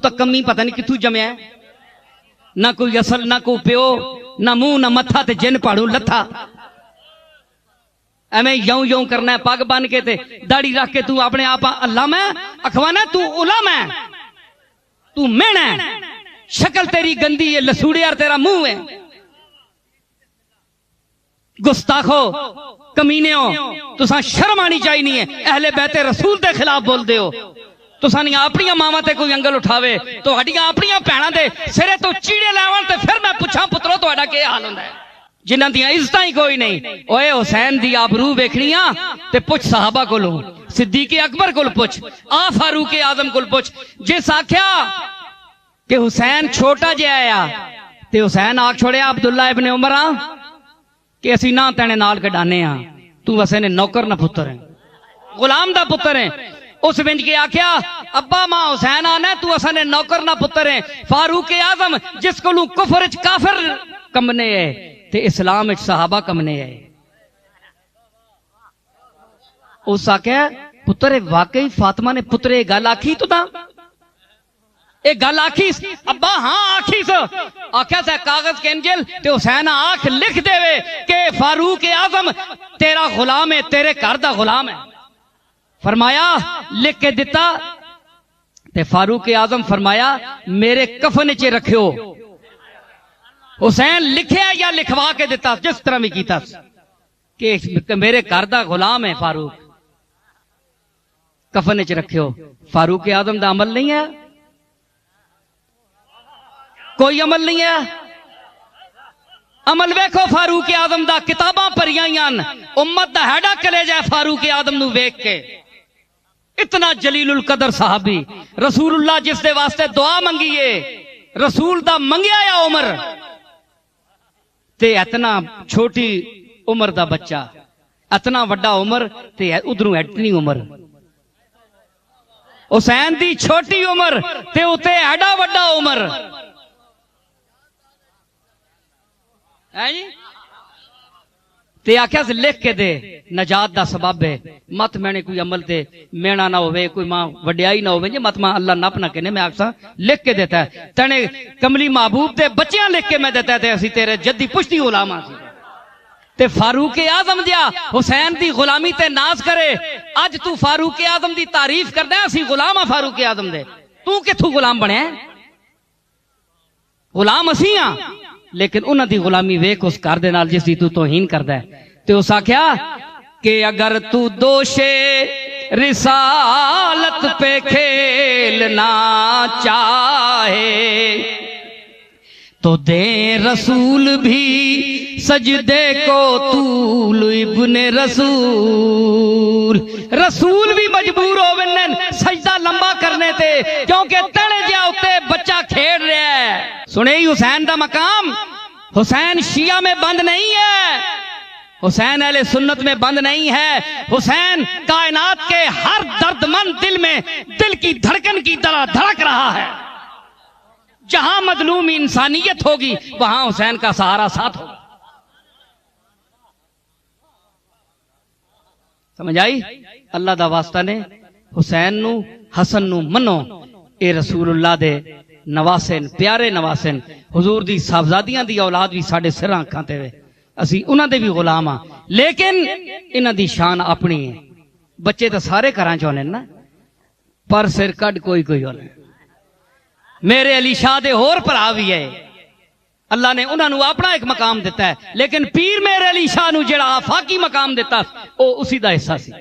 تو کمی پتہ نہیں کتوں جمیا ہے، نہ کوئی اصل نہ کوئی پیو، نہ منہ نہ متھا تے جن پاڑوں لتھا، ایویں یوں یوں کرنا ہے پگ بن کے تے داڑھی رکھ کے تو اپنے آپ اللہ میں اخوانا تو علم ہے، تو مینا ہے، شکل تیری گندی ہے، لسوڑے اور تیرا منہ ہے، گستاخو کمینےو تساں شرم آنی چاہیے نہیں ہے، اہل بیت رسول دے خلاف بول دے ہو، تساں نہیں اپنی ماواں تے کوئی انگل اٹھاوے تو ہڈیاں اپنی بھیناں دے سرے تو چیڑے لاون تے پھر میں پوچھاں پترو تہاڈا کی حال ہوندا ہے جنہاں دیاں عزتاں ہی کوئی نہیں۔ اوئے حسین دی آبرو ویکھنیاں تے پوچھ صحابہ کولوں، صدیق اکبر کول پوچھ، فاروق اعظم کول پوچھ، جس آکھیا کہ حسین چھوٹا جہا آیا تے حسین آکھ چھوڑیا عبداللہ ابن عمر کہ اسی نہ تینے نال کڈانے ہاں، تو اسے نے نوکر نہ پتر ہے، غلام دا پتر ہے۔ اس بنج کے آکھیا ابا ماں حسین آنا تو اسے نے نوکر نہ پتر ہے۔ فاروق اعظم جس کو کفر وچ کافر کمنے ہے تے اسلام وچ صحابہ کمنے ہے، اس آکھیا پتر واقعی فاطمہ نے پتر گل آکھی تو تا ایک گل آکھی ابا ہاں آکھی سو، آکھیا سے کاغذ کے انجل تے حسین آنکھ لکھ دے وے کہ فاروق اعظم تیرا غلام ہے، تیرے گھر دا غلام ہے۔ فرمایا لکھ کے دیتا تے فاروق اعظم فرمایا میرے کفن چ رکھیو، حسین لکھیا یا لکھوا کے دیتا جس طرح بھی کیتا کہ میرے گھر دا غلام ہے فاروق، کفن چ رکھیو۔ فاروق اعظم دا عمل نہیں ہے، کوئی عمل نہیں ہے، عمل ویکھو فاروق اعظم دا، کتاباں پڑھیاں امت دا ہیڈا کلیجا ہے فاروق اعظم نو ویکھ کے، اتنا جلیل القدر صحابی، رسول اللہ جس دے واسطے دعا منگیے رسول دا منگیا یا عمر تے اتنا چھوٹی عمر دا بچہ، اتنا وڈا عمر تے ادھروں اتنی عمر، حسین دی چھوٹی عمر تے اتے ایڈا وڈا عمر تے آکھیا سے لکھ کے دے نجات دا سبب ہے، مت میں نے کوئی عمل تے مینا نہ ہوئے، کوئی ماں وڈیائی نہ ہوئے، مت ماں اللہ نپ نہ کہنے، میں آکھسا لکھ کے دیتا ہے تنے کملی محبوب دے بچیاں لکھ کے میں دیتا ہے تے اسی تیرے جدی پشتی غلام آسی تے فاروق اعظم دیا حسین دی غلامی تے ناز کرے، اج تو فاروق اعظم دی تعریف کردے اسی غلام ہاں فاروق اعظم دے، تو کتھوں غلام بنے ہیں؟ غلام اسی ہاں، لیکن انہاں دی غلامی ویکھ اس گھر دے نال جس دی تو توہین کردا ہے تے اس آکھیا کہ اگر تو دوشے رسالت پہ کھیلنا چاہے تو دے رسول بھی سجدے کو طول ابن رسول، رسول بھی مجبور ہو ونن سجدہ لمبا کرنے تے کیونکہ تڑے جا اتے بچہ کھیڑ رہا ہے۔ سنے ہی حسین دا مقام، حسین شیعہ میں بند نہیں ہے، حسین اہل سنت میں بند نہیں ہے، حسین کائنات کے ہر درد مند دل میں دل کی دھڑکن کی طرح دھڑک رہا ہے، جہاں مظلوم انسانیت ہوگی وہاں حسین کا سہارا ساتھ ہوگا۔ سمجھ آئی؟ اللہ دا واسطہ نے حسین نو حسن نو منو، اے رسول اللہ دے نواسن پیارے نواسن، حضور دی صاحبزادیاں دی اولاد بھی ساڑھے سراں کھانتے ہوئے، اسی انہاں دے بھی غلام ہاں، لیکن انہاں دی شان اپنی ہے۔ بچے تو سارے کراں چاہنے نا، پر سر کڈ کوئی کوئی ہونے، میرے علی شاہ دے ہور پرا بھی ہے، اللہ نے انہاں نو اپنا ایک مقام دیتا ہے، لیکن پیر میرے علی شاہ نو جڑا آفاقی مقام دیتا او اسی دا حصہ سی۔